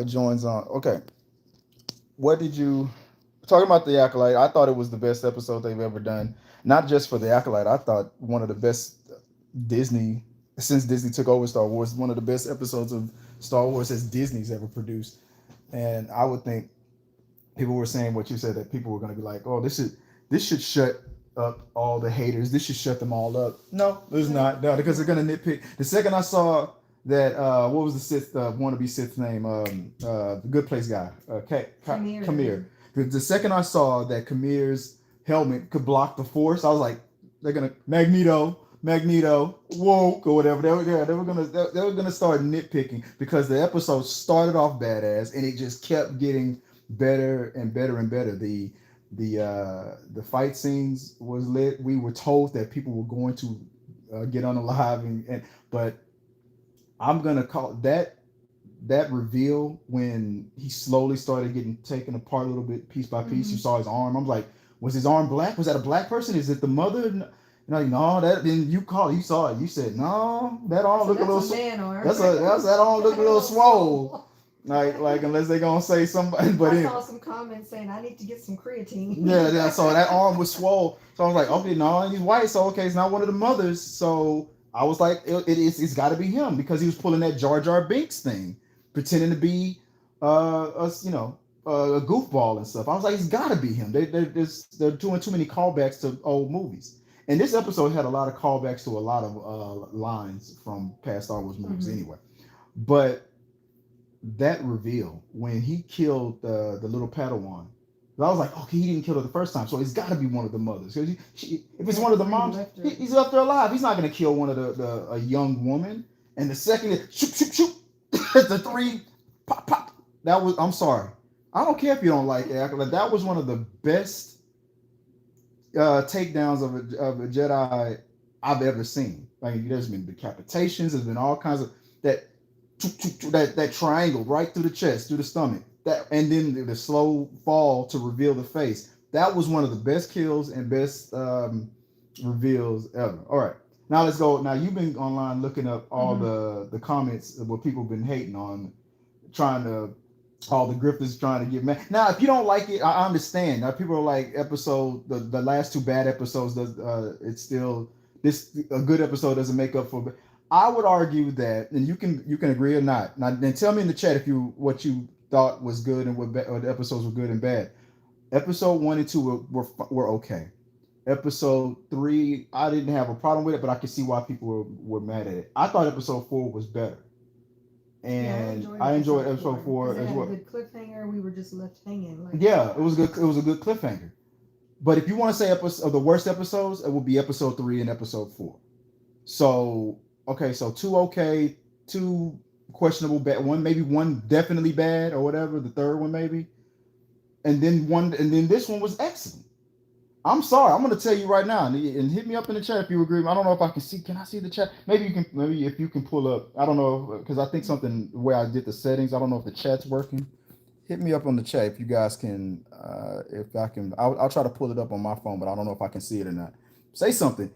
joins on. Okay, what did you talking about the Acolyte? I thought it was the best episode they've ever done. Not just for the Acolyte. I thought one of the best Disney since Disney took over Star Wars. One of the best episodes of Star Wars as Disney's ever produced. And I would think people were saying what you said, that people were going to be like, "Oh, this should shut up all the haters. This should shut them all up." No, it's not. No, because they're going to nitpick. The second I saw that, what was the Sith wannabe Sith name? The Good Place guy, Kamir. The second I saw that Kamir's helmet could block the Force, I was like, they're gonna Magneto, woke or whatever. They were gonna start nitpicking because the episode started off badass and it just kept getting better and better and better. The fight scenes was lit. We were told that people were going to get unalive, and but I'm gonna call that reveal when he slowly started getting taken apart a little bit, piece by piece. You saw his arm. I'm like, was his arm black? Was that a black person? Is it the mother? Like, no, that. Then you called. You saw it. You said, no, that arm look a little. That's that arm look a little swole. Like unless they gonna say somebody. But I saw some comments saying I need to get some creatine. Yeah. So that arm was swole. So I was like, okay, no, he's white. So okay, it's not one of the mothers. So I was like, it's got to be him because he was pulling that Jar Jar Binks thing, pretending to be a goofball and stuff. I was like, it's got to be him. They're doing too many callbacks to old movies. And this episode had a lot of callbacks to a lot of lines from past Star Wars movies anyway. But that reveal when he killed the little Padawan, I was like, okay, he didn't kill her the first time, so it's got to be one of the mothers. Because if it's one of the moms, he's left her alive. He's not going to kill one of a young woman. And the second is shoot, shoot, shoot, the three pop, pop. That was. I'm sorry. I don't care if you don't like it. That was one of the best takedowns of a Jedi I've ever seen. Like, there's been decapitations. There's been all kinds of that. That triangle right through the chest, through the stomach. That, and then the slow fall to reveal the face. That was one of the best kills and best reveals ever. All right, now let's go. Now you've been online looking up all the comments of what people have been hating on, trying to all the grifters trying to get mad. Now, if you don't like it, I understand. Now people are like, the last two bad episodes does it's still this a good episode doesn't make up for. I would argue that, and you can agree or not. Now, then tell me in the chat if what you thought was good and or the episodes were good and bad. Episode 1 and 2 were okay. Episode 3, I didn't have a problem with it, but I could see why people were mad at it. I thought episode 4 was better, and yeah, I enjoyed episode 4 as well. A good cliffhanger. We were just left hanging. Yeah, it was good. It was a good cliffhanger. But if you want to say of the worst episodes, it would be episode 3 and episode 4. So okay, so 2 okay, 2 questionable, bad, one definitely bad or whatever, the third one maybe, and then this one was excellent. I'm sorry, I'm gonna tell you right now, and hit me up in the chat if you agree. I don't know if I can see. Can I see the chat? Maybe if you can pull up. I don't know, because I think something the way I did the settings. I don't know if the chat's working. Hit me up on the chat if you guys can. If I can, I'll try to pull it up on my phone, but I don't know if I can see it or not. Say something.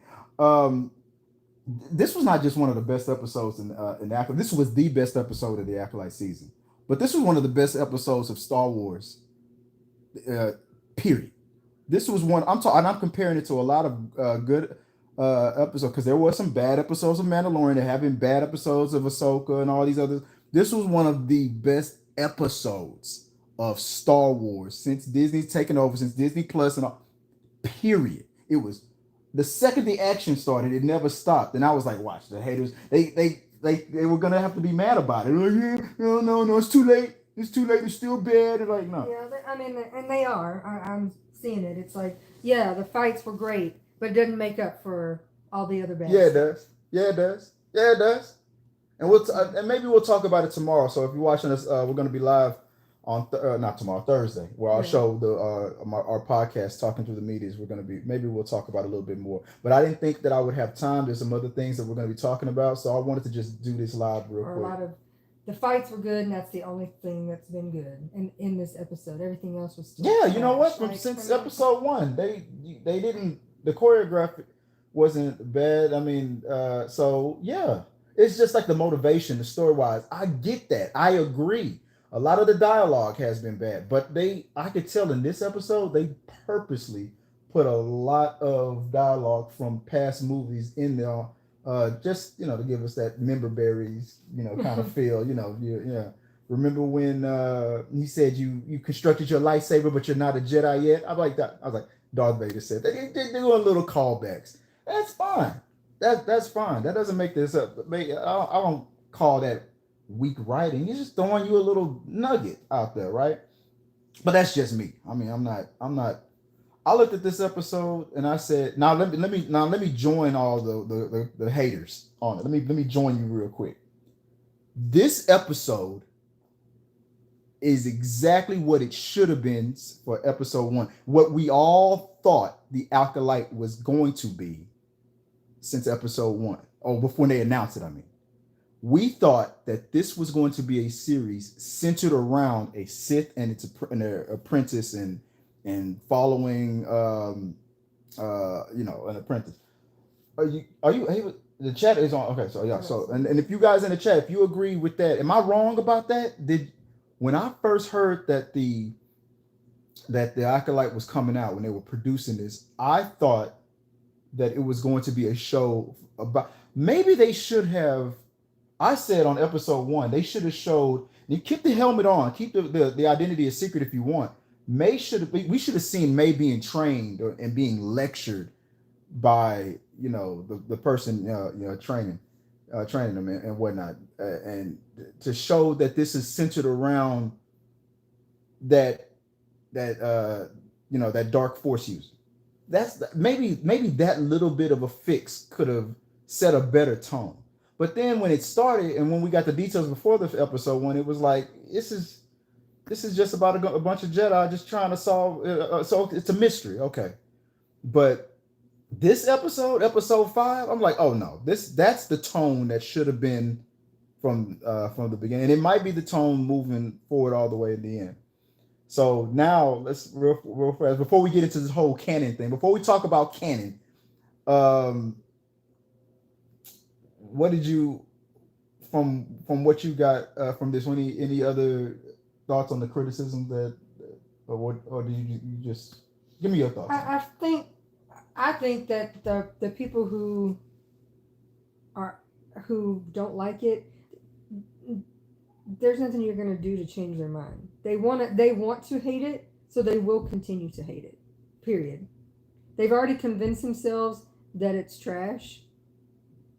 This was not just one of the best episodes in Acolyte. This was the best episode of the Acolyte season. But this was one of the best episodes of Star Wars. Period. This was one I'm talking. I'm comparing it to a lot of good episodes, because there were some bad episodes of Mandalorian. There have been bad episodes of Ahsoka and all these others. This was one of the best episodes of Star Wars since Disney's taken over, since Disney Plus and all. Period. It was. The second the action started, it never stopped, and I was like, "Watch the haters. They were gonna have to be mad about it. Like, yeah, no, it's too late. It's too late. It's still bad." And like, no. Yeah, I mean, and they are. I'm seeing it. It's like, yeah, the fights were great, but it doesn't make up for all the other bad. Yeah, it does. Yeah, it does. And and maybe we'll talk about it tomorrow. So if you're watching us, we're gonna be live on not tomorrow, Thursday, where I'll show our podcast, Talking Through the Medias. Maybe we'll talk about it a little bit more. But I didn't think that I would have time. There's some other things that we're going to be talking about, so I wanted to just do this live real quick. A lot of the fights were good, and that's the only thing that's been good in this episode. Everything else was still you know what? Since episode 1, they didn't. The choreography wasn't bad. I mean, so yeah, it's just like the motivation, the story wise. I get that. I agree. A lot of the dialogue has been bad, but I could tell in this episode they purposely put a lot of dialogue from past movies in there, just to give us that member berries, kind of feel. Yeah. Remember when he said you constructed your lightsaber, but you're not a Jedi yet? I like that. I was like, Darth Vader said that. They're doing little callbacks. That's fine. That's fine. That doesn't make this up. I don't call that weak writing. He's just throwing you a little nugget out there, right? But that's just me. I mean, I'm not. I looked at this episode and I said, now let me join all the haters on it. Let me join you real quick. This episode is exactly what it should have been for episode 1. What we all thought the Acolyte was going to be since episode 1, or before they announced it. I mean, we thought that this was going to be a series centered around a Sith and its an apprentice and following an apprentice. Are you able? The chat is on. Okay, so yeah, so and if you guys in the chat, if you agree with that, am I wrong about that? When I first heard that the Acolyte was coming out, when they were producing this, I thought that it was going to be a show about, maybe they should have, I said on episode 1, they should have showed, you keep the helmet on, keep the identity a secret if you want. We should have seen May being trained and being lectured by the person training them and whatnot, and to show that this is centered around that dark force user. That's maybe that little bit of a fix could have set a better tone. But then when it started and when we got the details before the episode 1, it was like, this is just about a bunch of Jedi just trying to solve. So it's a mystery, okay. But this episode 5, I'm like, oh no, that's the tone that should have been from the beginning. And it might be the tone moving forward all the way at the end. So now let's real fast, before we get into this whole canon thing, before we talk about canon, what did you from what you got from this? Any other thoughts on the criticism or do you just give me your thoughts? I think that the people who don't like it, there's nothing you're going to do to change their mind. They want to hate it, so they will continue to hate it. Period. They've already convinced themselves that it's trash,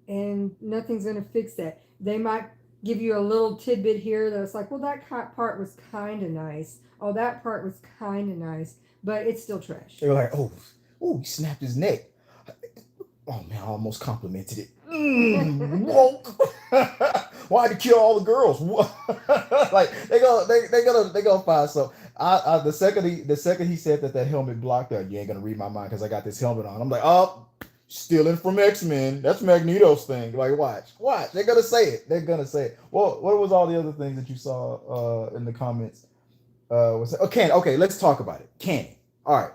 and nothing's going to fix that. They might give you a little tidbit here that's like, well, that part was kind of nice. Oh, that part was kind of nice, but it's still trash. They were like, oh, he snapped his neck. Oh man, I almost complimented it. Woke. Why'd he kill all the girls? Like they gonna find something. The second he said that helmet blocked that, you ain't gonna read my mind because I got this helmet on. I'm like, oh, stealing from X-Men. That's Magneto's thing. Like, watch. They're gonna say it. Well, what was all the other things that you saw in the comments? Okay, let's talk about it. Canon. All right.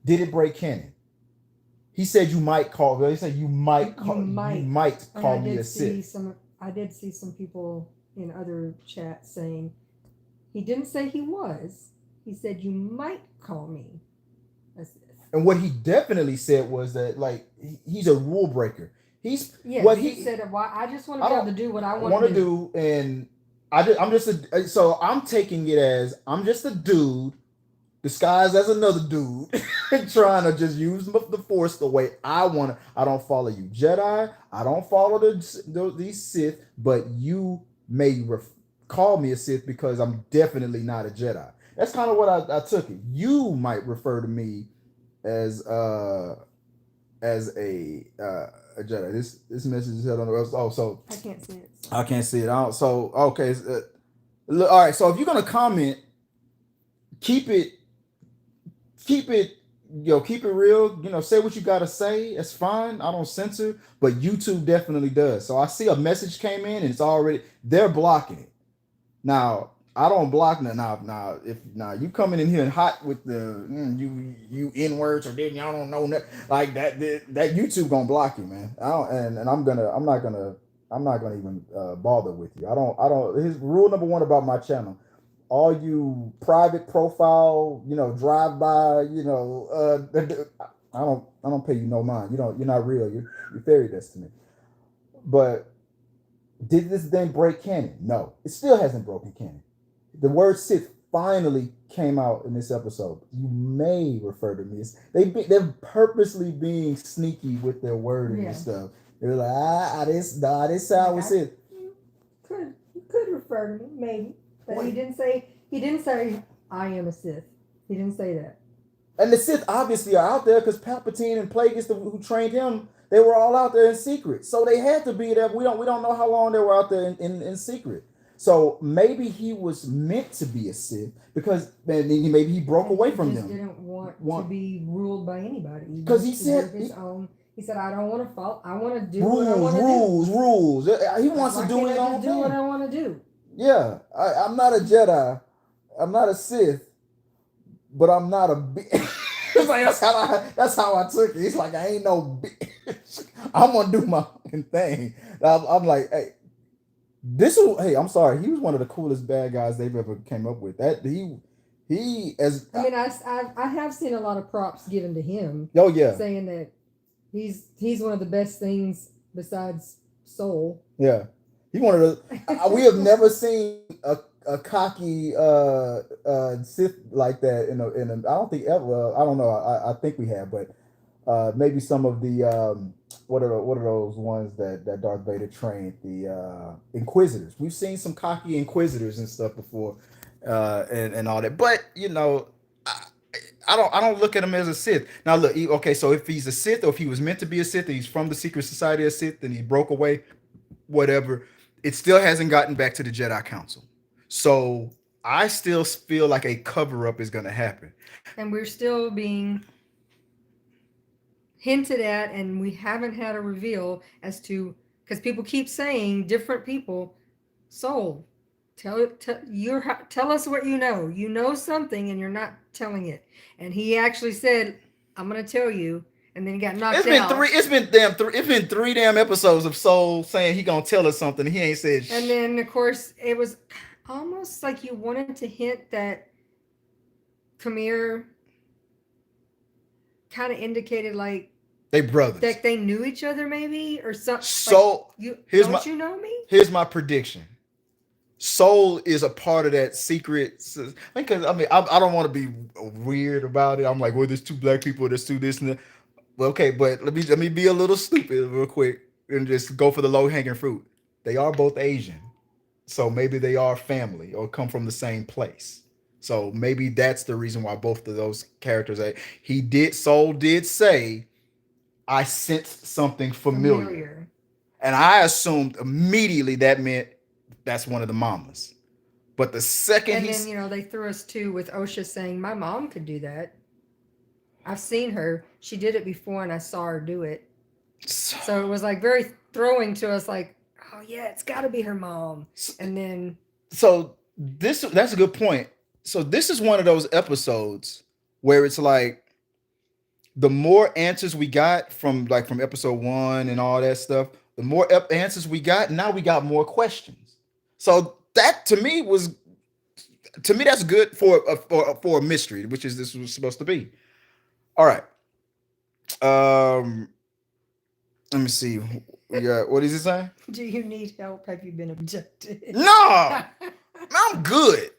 Did it break canon? He said you might call. He said you might call me a Sith. I did see some people in other chats saying he didn't say he was. He said you might call me a Sith. And what he definitely said was that he's a rule breaker. He said I just want to be able to do what I want to do. And I'm taking it as I'm just a dude disguised as another dude trying to just use the force the way I want to. I don't follow you Jedi. I don't follow these Sith, but you may call me a Sith because I'm definitely not a Jedi. That's kind of what I took it. You might refer to me as a Jedi. This message is held on the website. Oh, so I can't see it. I can't see it. So okay. All right. So if you're gonna comment, keep it real. Say what you gotta say. It's fine. I don't censor, but YouTube definitely does. So I see a message came in and they're blocking it. Now I don't block now. If you coming in here and hot with the you N words or then y'all don't know that like that YouTube gonna block you, man. I'm not gonna I'm not gonna even bother with you. I don't. His rule number one about my channel: all you private profile, drive by, I don't pay you no mind. You're not real. You're fairy dust to me. But did this thing break canon? No, it still hasn't broken canon. The word Sith finally came out in this episode. You may refer to me as they're purposely being sneaky with their wording and stuff. They're like, I didn't say I was Sith. You could refer to me, maybe. But he didn't say I am a Sith. He didn't say that. And the Sith obviously are out there because Palpatine and Plagueis, who trained him, they were all out there in secret. So they had to be there. We don't know how long they were out there in secret. So maybe he was meant to be a Sith because maybe he broke away from them. He didn't want to be ruled by anybody. Because he said his own. He said, "I don't want to follow. I want to do rules. He wants to do his own thing. Do what I want to do." Yeah, I'm not a Jedi. I'm not a Sith, but I'm not a bitch. It's like that's how I took it. It's like I ain't no bitch. I'm gonna do my fucking thing. I'm like, hey. I'm sorry. He was one of the coolest bad guys they've ever came up with. I have seen a lot of props given to him. Oh yeah, saying that he's one of the best things besides Soul. Yeah, he one of the. We have never seen a cocky Sith like that in a. I don't think ever. I don't know. I think we have, but maybe some of the what are those ones that Darth Vader trained, the Inquisitors. We've seen some cocky Inquisitors and stuff before, and all that. But I don't look at him as a Sith. Now look, okay, so if he's a Sith or if he was meant to be a Sith, and he's from the secret society of Sith, and he broke away, whatever, it still hasn't gotten back to the Jedi Council. So I still feel like a cover up is going to happen, and we're still being hinted at, and we haven't had a reveal as to, because people keep saying different people. Soul, tell us what you know. You know something, and you're not telling it. And he actually said, "I'm going to tell you," and then he got knocked out. It's been three damn episodes of Soul saying he gonna tell us something. He ain't said shit. And then of course it was almost like you wanted to hint that Khmer kind of indicated like they brothers, that they knew each other, maybe, or something. So like, you know me? Here's my prediction. Soul is a part of that secret. Because I don't want to be weird about it. I'm like, well, there's two black people. There's two this and that. Well, okay, but let me be a little stupid real quick and just go for the low hanging fruit. They are both Asian, so maybe they are family or come from the same place. So maybe that's the reason why both of those characters. Soul did say, I sensed something familiar. And I assumed immediately that meant that's one of the mamas. But the second then they threw us too with Osha saying, "My mom could do that. I've seen her. She did it before, and I saw her do it." So it was like very throwing to us, like, "Oh yeah, it's got to be her mom." And then that's a good point. So this is one of those episodes where it's like, the more answers we got from episode 1 and all that stuff, the more answers we got. Now we got more questions. So that to me that's good for a mystery, which is this was supposed to be. All right. Let me see. What is he saying? Do you need help? Have you been abducted? No, I'm good.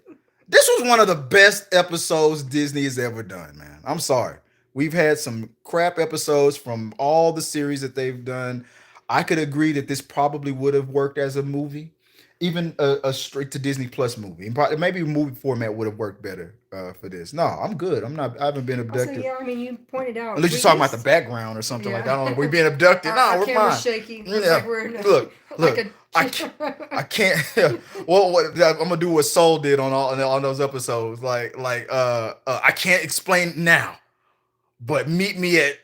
This was one of the best episodes Disney has ever done, man. I'm sorry. We've had some crap episodes from all the series that they've done. I could agree that this probably would have worked as a movie, even a straight to Disney Plus movie. Maybe a movie format would have worked better for this. No, I'm good. I haven't been abducted. Also, yeah, I mean, you pointed out. Unless you're talking about the background or something like that. I don't know. We're being abducted. No, we're fine. Shaking. Yeah. Like Look. I can't. Well, what I'm gonna do what Soul did on those episodes. I can't explain now, but meet me at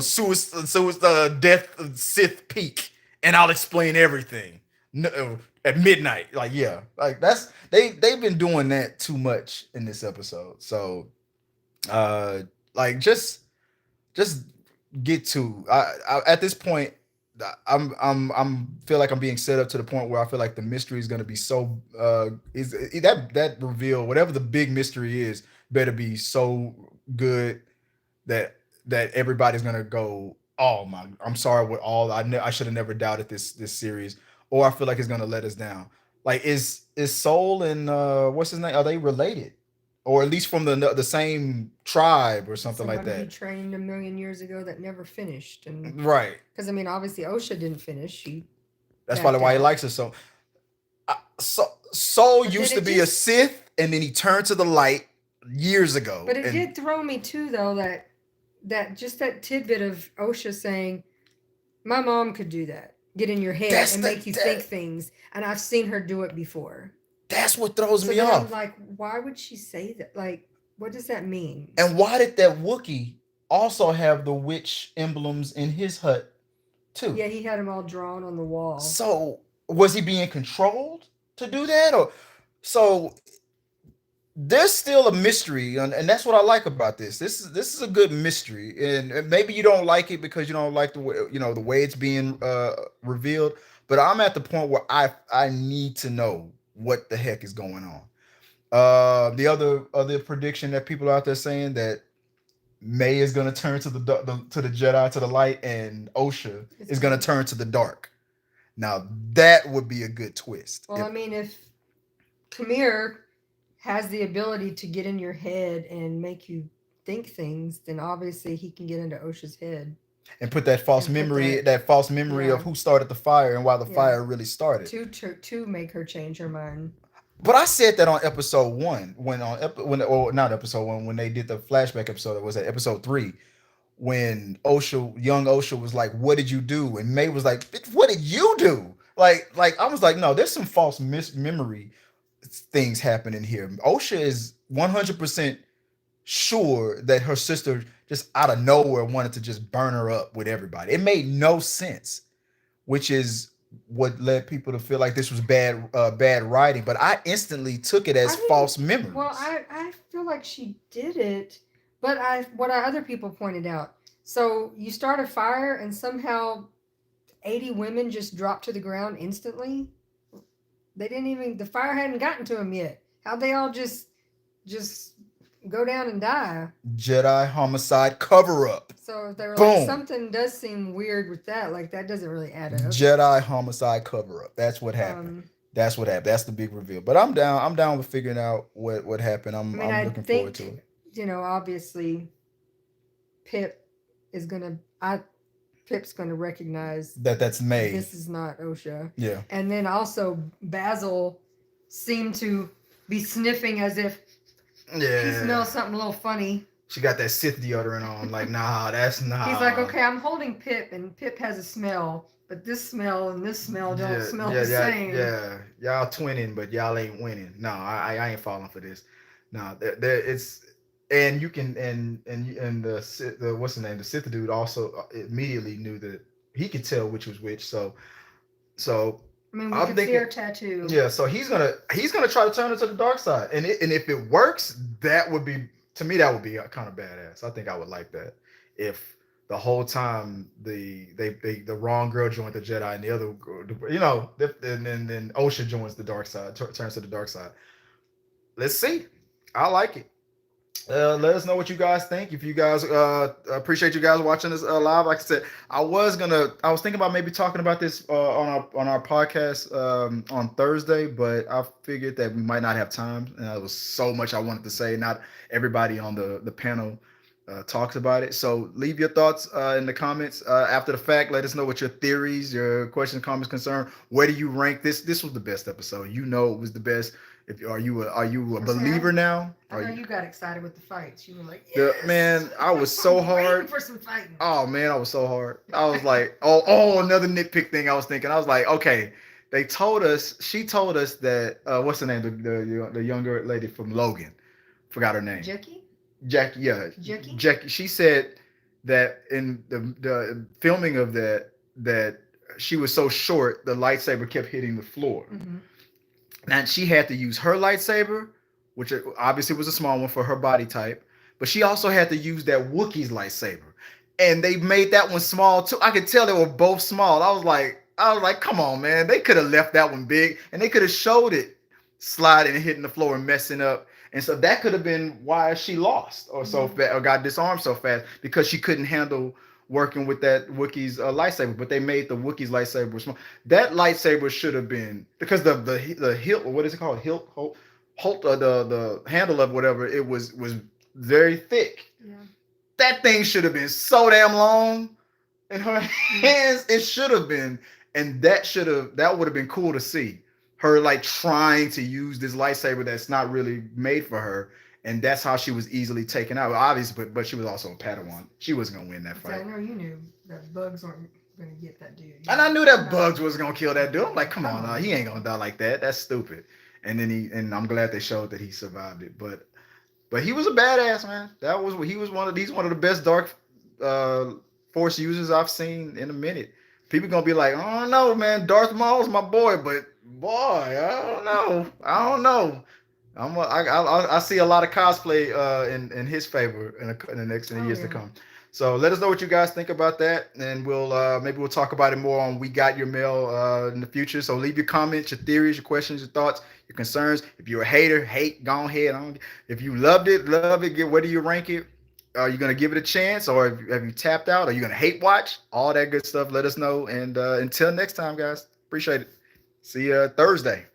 suicide death Sith peak, and I'll explain everything. No, at midnight. That's they've been doing that too much in this episode. So, just get to. At this point, I'm feel like I'm being set up to the point where I feel like the mystery is gonna be so that reveal, whatever the big mystery is, better be so good that everybody's gonna go, oh my, I'm sorry, with all I should have never doubted this series, or I feel like it's gonna let us down. Like, is Soul and what's his name, are they related, or at least from the same tribe or something like Somebody he that? trained a million years ago that never finished, and Right. because I mean, obviously OSHA didn't finish; she That's probably backed why he out. likes her so. Soul But then used to it be a just, Sith, and then he turned to the light years but ago, it and did throw me too, though, that just that tidbit of OSHA saying, "My mom could do that, get in your head that's and the make you think that things, and I've seen her do it before." that's what throws So me then I'm off. like, why would she say that? Like, what does that mean? And why did that Wookiee also have the witch emblems in his hut too? Yeah, he had them all drawn on the wall. So was he being controlled to do that, or so? There's still a mystery, and that's what I like about this. This is a good mystery, and maybe you don't like it because you don't like the way, the way it's being revealed. But I'm at the point where I need to know what the heck is going on. The other prediction that people out there saying that May is gonna turn to to the Jedi, to the light, and Osha It's is gonna gonna. turn to the dark. Now that would be a good twist. Well, If I mean, if Kamir has the ability to get in your head and make you think things, then obviously he can get into OSHA's head and put that false and put memory, that, that false memory of yeah, who started the fire and why the yeah, fire really started. to make her change her mind. But I said that on episode one, when when, or not episode one, when they did the flashback episode. It was at episode three, when young Osha was like, "What did you do?" And May was like, "What did you do?" Like I was like, "No, there's some false memory things happening here." Osha is 100% sure that her sister just out of nowhere wanted to just burn her up with everybody. It made no sense, which is what led people to feel like this was bad writing. But I instantly took it I as didn't. false Well, memories. I feel like she did it, but other people pointed out. So you start a fire and somehow 80 women just drop to the ground instantly. They didn't even, the fire hadn't gotten to them yet. How'd they all just go down and die? Jedi homicide cover up. So they were like, Boom. something does seem weird with that. Like that doesn't really add up. Jedi homicide cover up. That's what happened. Um, That's what happened. That's the big reveal. But I'm down. I'm down with figuring out what happened. I mean, I'm I looking forward to think, it. obviously Pip is gonna, I Pip's gonna recognize That's May. this is not OSHA. Yeah. And then also Basil seemed to be sniffing as if he smells something a little funny. She got that Sith deodorant on. Like, nah, that's nah. He's like, okay, I'm holding Pip, and Pip has a smell, but this smell and this smell don't smell the same. Yeah. Y'all twinning, but y'all ain't winning. No, I ain't falling for this. No, it's, and you can, and the what's the name? The Sith dude also immediately knew that he could tell which was which. So I mean, we I'm could see thinking, her tattoo. yeah. So he's gonna try to turn it to the dark side, and if it works, that would be, to me, that would be kind of badass. I think I would like that if the whole time the wrong girl joined the Jedi and the other girl, and then Osha joins the dark side, turns to the dark side. Let's see. I like it. Let us know what you guys think. If you guys appreciate you guys watching this live, like I said, I was thinking about maybe talking about this on our podcast on Thursday, but I figured that we might not have time, and there was so much I wanted to say. Not everybody on the panel talks about it. So leave your thoughts in the comments after the fact. Let us know what your theories, your questions, comments, concern. Where do you rank this? This was the best episode. You know it was the best. If are you a believer now? I know you got excited with the fights. You were like, yes! Man, I was so hard. For some fighting. Oh man, I was so hard. I was like, oh, another nitpick thing I was thinking. I was like, okay, she told us that what's the name? The younger lady from Logan. Forgot her name. Jackie, yeah. Jackie. She said that in the filming of that she was so short, the lightsaber kept hitting the floor. Mm-hmm. And she had to use her lightsaber, which obviously was a small one for her body type, but she also had to use that Wookiee's lightsaber. and they made that one small too. I could tell they were both small. I was like, come on, man. They could have left that one big, and they could have showed it sliding and hitting the floor and messing up. And so that could have been why she lost or so Mhm. fast or got disarmed so fast because she couldn't handle working with that Wookiee's lightsaber. But they made the Wookiee's lightsaber small. That lightsaber should have been because the hilt, what is it called? Holt the handle of whatever it was very thick. Yeah. That thing should have been so damn long in her hands. It should have been, and that would have been cool to see her like trying to use this lightsaber that's not really made for her, and that's how she was easily taken out. Obviously, but she was also a Padawan. She wasn't gonna win that So I fight. know you knew that bugs weren't going to get that dude. And I knew that No. Bugs was gonna kill that dude. I'm like, come on, he ain't gonna die like that. That's stupid. And I'm glad they showed that he survived it. But he was a badass, man. He was one of the best dark uh, force users I've seen in a minute. People gonna be like, oh no, man, Darth Maul's my boy, but boy, I don't know. I see a lot of cosplay in his favor in the next in the years to come. So let us know what you guys think about that, and we'll maybe we'll talk about it more on We Got Your Mail in the future. So leave your comments, your theories, your questions, your thoughts, your concerns. If you're a hater, hate, go ahead. If you loved it, love it. Where do you rank it? Are you gonna give it a chance, or have you tapped out? Are you gonna hate watch? All that good stuff. Let us know. And until next time, guys. Appreciate it. See you Thursday.